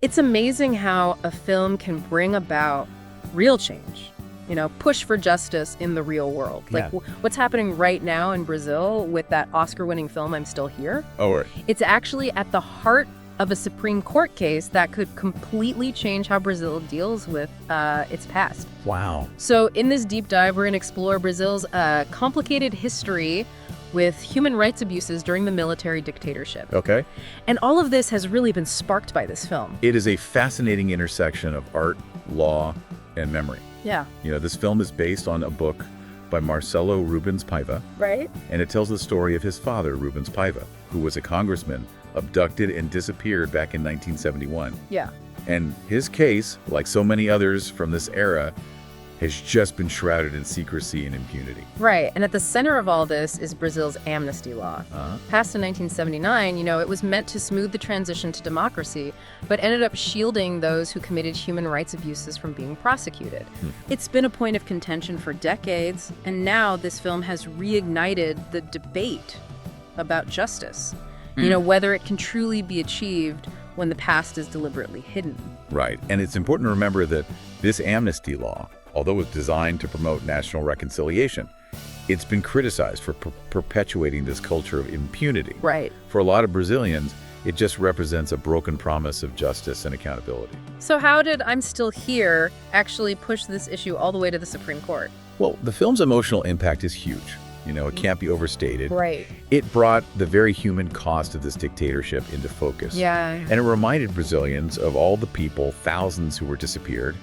It's amazing how a film can bring about real change, push for justice in the real world. Like what's happening right now in Brazil with that Oscar-winning film, I'm Still Here. Oh, right. It's actually at the heart of a Supreme Court case that could completely change how Brazil deals with its past. Wow. So in this deep dive, we're going to explore Brazil's complicated history with human rights abuses during the military dictatorship. Okay. And all of this has really been sparked by this film. It is a fascinating intersection of art, law, and memory. Yeah. This film is based on a book by Marcelo Rubens Paiva. Right? And it tells the story of his father, Rubens Paiva, who was a congressman abducted and disappeared back in 1971. Yeah. And his case, like so many others from this era, has just been shrouded in secrecy and impunity. Right. And at the center of all this is Brazil's amnesty law. Passed in 1979, it was meant to smooth the transition to democracy, but ended up shielding those who committed human rights abuses from being prosecuted. It's been a point of contention for decades, and now this film has reignited the debate about justice. Whether it can truly be achieved when the past is deliberately hidden. Right. And it's important to remember that this amnesty law, although it was designed to promote national reconciliation, it's been criticized for perpetuating this culture of impunity. Right. For a lot of Brazilians, it just represents a broken promise of justice and accountability. So how did I'm Still Here actually push this issue all the way to the Supreme Court? Well, the film's emotional impact is huge. It can't be overstated. Right. It brought the very human cost of this dictatorship into focus. Yeah. And it reminded Brazilians of all the people, thousands who were disappeared,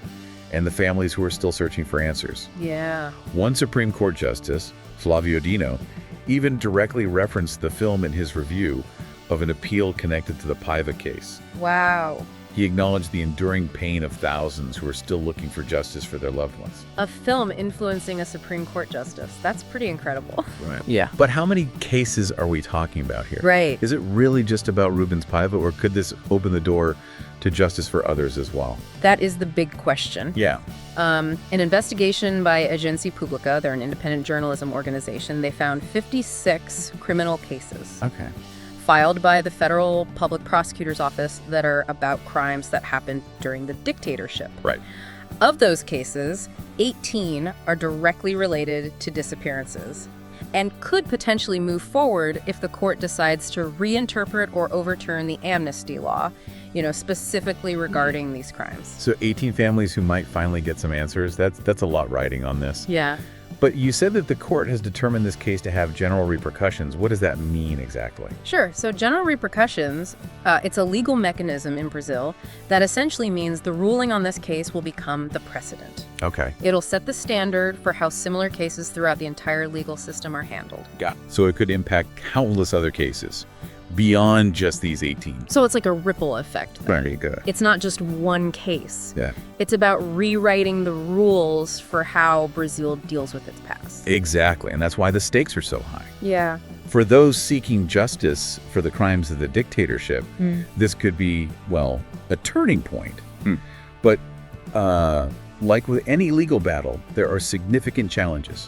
and the families who are still searching for answers. Yeah. One Supreme Court justice, Flavio Dino, even directly referenced the film in his review of an appeal connected to the Paiva case. Wow. He acknowledged the enduring pain of thousands who are still looking for justice for their loved ones. A film influencing a Supreme Court justice. That's pretty incredible. Right. Yeah. But how many cases are we talking about here? Right. Is it really just about Rubens Paiva, or could this open the door to justice for others as well? That is the big question. Yeah. An investigation by Agência Pública, they're an independent journalism organization, they found 56 criminal cases. Okay. Filed by the Federal Public Prosecutor's Office that are about crimes that happened during the dictatorship. Right. Of those cases, 18 are directly related to disappearances and could potentially move forward if the court decides to reinterpret or overturn the amnesty law, specifically regarding these crimes. So 18 families who might finally get some answers, that's a lot riding on this. Yeah. But you said that the court has determined this case to have general repercussions. What does that mean exactly? Sure. So general repercussions, it's a legal mechanism in Brazil that essentially means the ruling on this case will become the precedent. Okay. It'll set the standard for how similar cases throughout the entire legal system are handled. Got it. So it could impact countless other cases beyond just these 18. So it's like a ripple effect. Very good. It's not just one case. Yeah. It's about rewriting the rules for how Brazil deals with its past. Exactly. And that's why the stakes are so high. Yeah. For those seeking justice for the crimes of the dictatorship, this could be, a turning point. But like with any legal battle, there are significant challenges.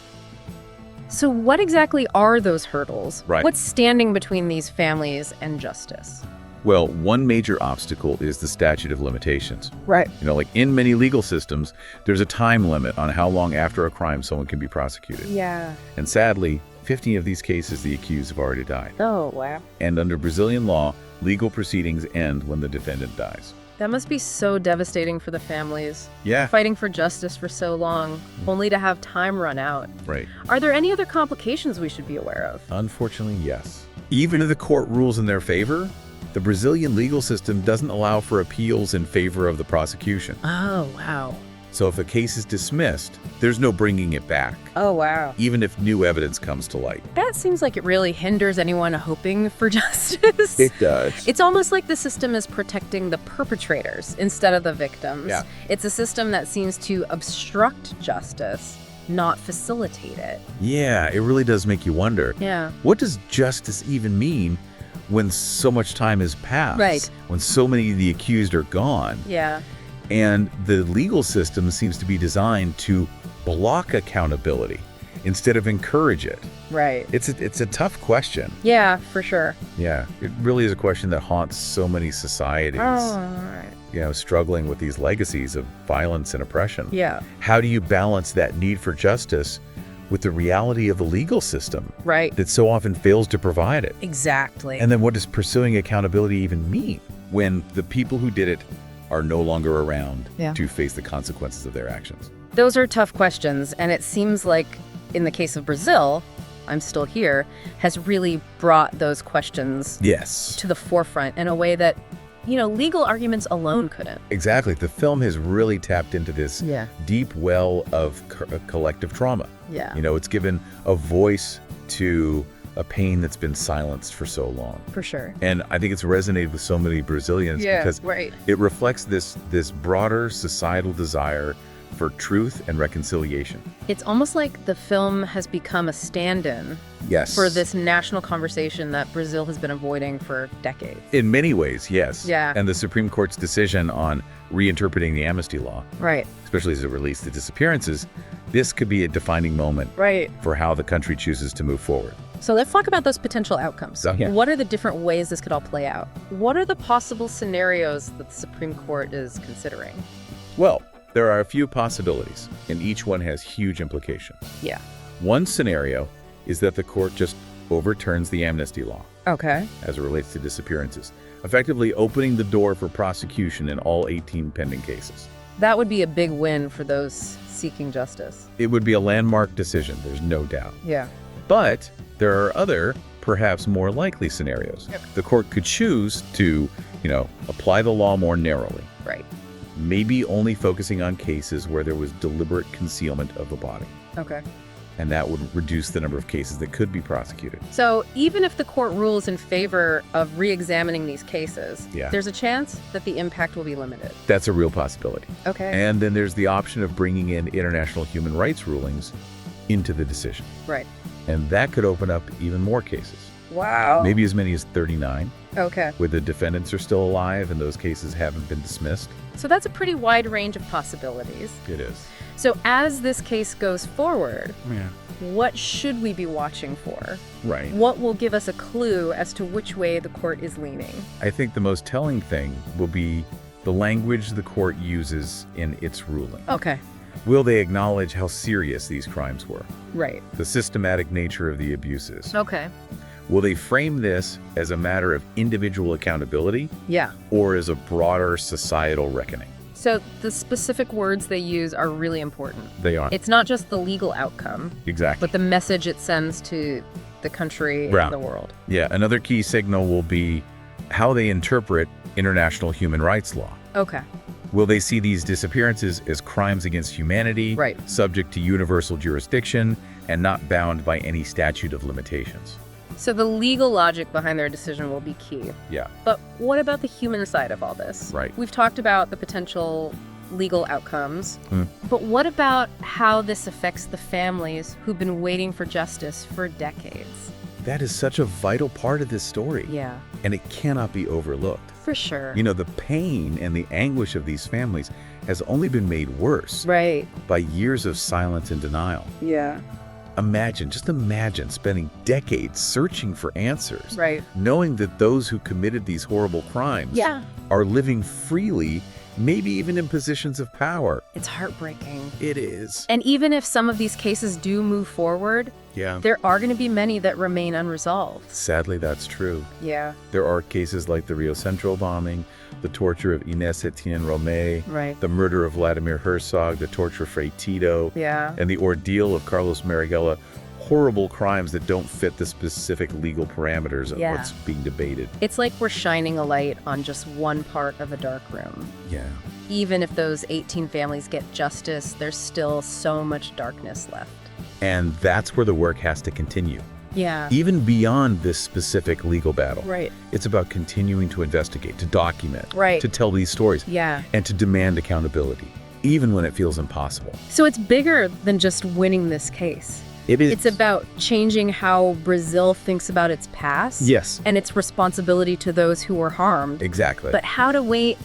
So what exactly are those hurdles? Right. What's standing between these families and justice? Well, one major obstacle is the statute of limitations. Right. Like in many legal systems, there's a time limit on how long after a crime someone can be prosecuted. Yeah. And sadly, 15 of these cases, the accused have already died. Oh, wow. And under Brazilian law, legal proceedings end when the defendant dies. That must be so devastating for the families. Yeah. Fighting for justice for so long, only to have time run out. Right. Are there any other complications we should be aware of? Unfortunately, yes. Even if the court rules in their favor, the Brazilian legal system doesn't allow for appeals in favor of the prosecution. Oh, wow. So if a case is dismissed, there's no bringing it back, Oh, wow. even if new evidence comes to light. That seems like it really hinders anyone hoping for justice. It does. It's almost like the system is protecting the perpetrators instead of the victims. Yeah. It's a system that seems to obstruct justice, not facilitate it. Yeah, it really does make you wonder. Yeah. What does justice even mean when so much time has passed? Right. When so many of the accused are gone? Yeah. And the legal system seems to be designed to block accountability instead of encourage it. Right. It's a tough question. Yeah, for sure. Yeah, it really is a question that haunts so many societies. Oh, all right. struggling with these legacies of violence and oppression. Yeah. How do you balance that need for justice with the reality of the legal system Right. that so often fails to provide it? Exactly. And then what does pursuing accountability even mean when the people who did it are no longer around to face the consequences of their actions? Those are tough questions, and it seems like in the case of Brazil, I'm Still Here, has really brought those questions to the forefront in a way that, legal arguments alone couldn't. Exactly. The film has really tapped into this deep well of collective trauma. Yeah. It's given a voice to a pain that's been silenced for so long. For sure. And I think it's resonated with so many Brazilians because it reflects this broader societal desire for truth and reconciliation. It's almost like the film has become a stand-in for this national conversation that Brazil has been avoiding for decades. In many ways, yes. Yeah. And the Supreme Court's decision on reinterpreting the amnesty law, especially as it relates to disappearances, this could be a defining moment for how the country chooses to move forward. So let's talk about those potential outcomes. Yeah. What are the different ways this could all play out? What are the possible scenarios that the Supreme Court is considering? Well, there are a few possibilities, and each one has huge implications. Yeah. One scenario is that the court just overturns the amnesty law as it relates to disappearances, effectively opening the door for prosecution in all 18 pending cases. That would be a big win for those seeking justice. It would be a landmark decision, there's no doubt. Yeah. But there are other, perhaps more likely scenarios. The court could choose to, apply the law more narrowly. Right. Maybe only focusing on cases where there was deliberate concealment of the body. Okay. And that would reduce the number of cases that could be prosecuted. So even if the court rules in favor of re-examining these cases, there's a chance that the impact will be limited. That's a real possibility. Okay. And then there's the option of bringing in international human rights rulings into the decision. Right. And that could open up even more cases. Wow. Maybe as many as 39. Okay. Where the defendants are still alive and those cases haven't been dismissed. So that's a pretty wide range of possibilities. It is. So as this case goes forward, what should we be watching for? Right. What will give us a clue as to which way the court is leaning? I think the most telling thing will be the language the court uses in its ruling. Okay. Will they acknowledge how serious these crimes were? Right. The systematic nature of the abuses. Okay. Will they frame this as a matter of individual accountability? Yeah. Or as a broader societal reckoning? So the specific words they use are really important. They are. It's not just the legal outcome. Exactly. But the message it sends to the country and the world. Yeah. Another key signal will be how they interpret international human rights law. Okay. Will they see these disappearances as crimes against humanity, subject to universal jurisdiction, and not bound by any statute of limitations? So the legal logic behind their decision will be key. Yeah. But what about the human side of all this? Right. We've talked about the potential legal outcomes, but what about how this affects the families who've been waiting for justice for decades? That is such a vital part of this story. Yeah. And it cannot be overlooked. For sure. The pain and the anguish of these families has only been made worse by years of silence and denial. Yeah. Just imagine spending decades searching for answers. Right. Knowing that those who committed these horrible crimes are living freely, maybe even in positions of power. It's heartbreaking. It is. And even if some of these cases do move forward, there are going to be many that remain unresolved. Sadly, that's true. Yeah. There are cases like the Rio Central bombing, the torture of Inés Etienne Romay, the murder of Vladimir Herzog, the torture of Fray Tito, and the ordeal of Carlos Marighella. Horrible crimes that don't fit the specific legal parameters of what's being debated. It's like we're shining a light on just one part of a dark room. Yeah. Even if those 18 families get justice, there's still so much darkness left. And that's where the work has to continue. Yeah. Even beyond this specific legal battle. Right. It's about continuing to investigate, to document, to tell these stories, and to demand accountability, even when it feels impossible. So it's bigger than just winning this case. It is. It's about changing how Brazil thinks about its past. Yes. And its responsibility to those who were harmed. Exactly. But how do we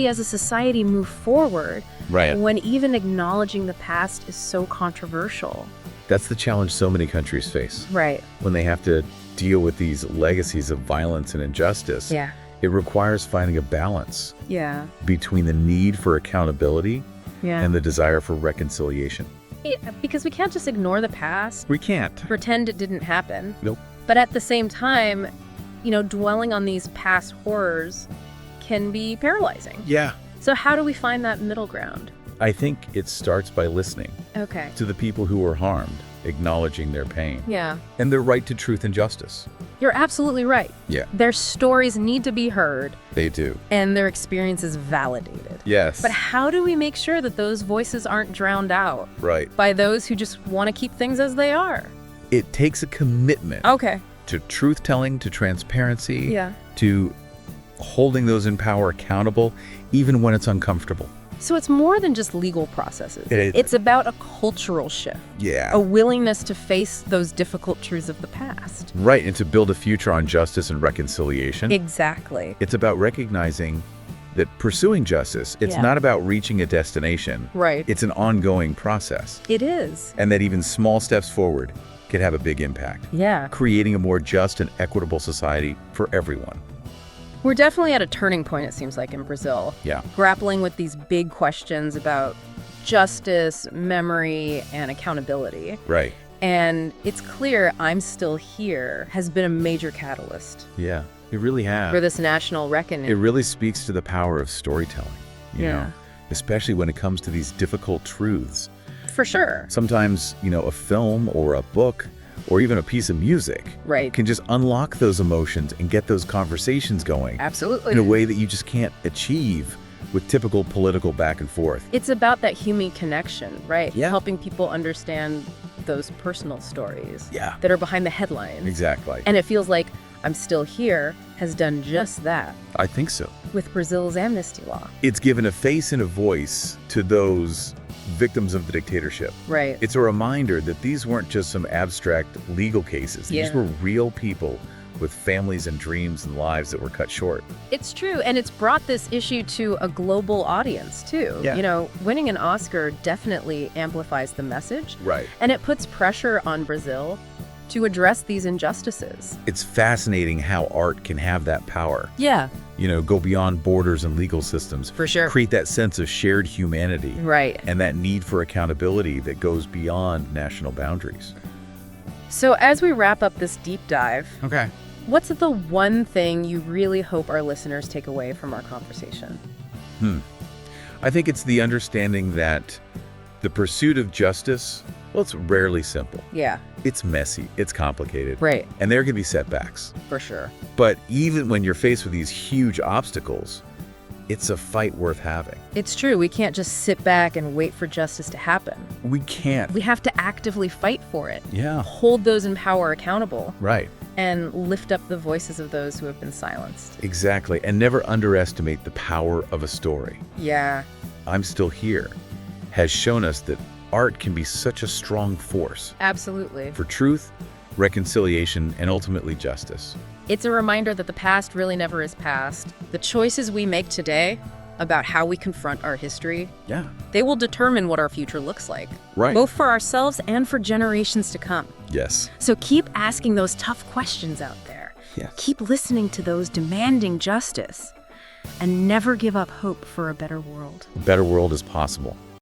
as a society move forward when even acknowledging the past is so controversial? That's the challenge so many countries face. Right. When they have to deal with these legacies of violence and injustice. Yeah. It requires finding a balance Yeah. between the need for accountability Yeah. and the desire for reconciliation. Because we can't just ignore the past, We can't. pretend it didn't happen. Nope. But at the same time, dwelling on these past horrors can be paralyzing. Yeah. So how do we find that middle ground? I think it starts by listening Okay. to the people who were harmed, acknowledging their pain Yeah. and their right to truth and justice. You're absolutely right. Yeah, Their stories need to be heard they do. and their experiences validated. Yes. But how do we make sure that those voices aren't drowned out Right. by those who just want to keep things as they are? It takes a commitment Okay. to truth-telling, to transparency, Yeah. to holding those in power accountable, even when it's uncomfortable. So it's more than just legal processes. It is. It's about a cultural shift, Yeah. a willingness to face those difficult truths of the past. Right, and to build a future on justice and reconciliation. Exactly. It's about recognizing that pursuing justice, it's Yeah. not about reaching a destination. Right. It's an ongoing process. It is. And that even small steps forward could have a big impact, Yeah. creating a more just and equitable society for everyone. We're definitely at a turning point, it seems like, in Brazil. Yeah. Grappling with these big questions about justice, memory, and accountability. Right. And it's clear I'm Still Here has been a major catalyst Yeah, it really has. for this national reckoning. It really speaks to the power of storytelling, you Yeah. know, especially when it comes to these difficult truths. For sure. Sometimes, a film or a book or even a piece of music Right. can just unlock those emotions and get those conversations going Absolutely. in a way that you just can't achieve with typical political back and forth. It's about that human connection, right? Yeah. Helping people understand those personal stories Yeah. that are behind the headlines. Exactly. And it feels like I'm Still Here has done just that I think so. with Brazil's amnesty law. It's given a face and a voice to those victims of the dictatorship. Right. It's a reminder that these weren't just some abstract legal cases. These Yeah. were real people with families and dreams and lives that were cut short. It's true, and it's brought this issue to a global audience, too. Yeah. Winning an Oscar definitely amplifies the message, Right. and it puts pressure on Brazil to address these injustices. It's fascinating how art can have that power. Yeah. Go beyond borders and legal systems. For sure. Create that sense of shared humanity. Right. And that need for accountability that goes beyond national boundaries. So as we wrap up this deep dive, Okay. what's the one thing you really hope our listeners take away from our conversation? I think it's the understanding that the pursuit of justice, well, it's rarely simple. Yeah, It's messy, it's complicated, right, and there can be setbacks. for sure. But even when you're faced with these huge obstacles, it's a fight worth having. It's true, we can't just sit back and wait for justice to happen. We can't. We have to actively fight for it, Yeah, hold those in power accountable, right. and lift up the voices of those who have been silenced. Exactly. And never underestimate the power of a story. Yeah, I'm Still Here has shown us that art can be such a strong force absolutely. for truth, reconciliation, and ultimately justice. It's a reminder that the past really never is past. The choices we make today about how we confront our history, Yeah. they will determine what our future looks like, Right. both for ourselves and for generations to come. Yes. So keep asking those tough questions out there. Yes. Keep listening to those demanding justice, and never give up hope for a better world. A better world is possible.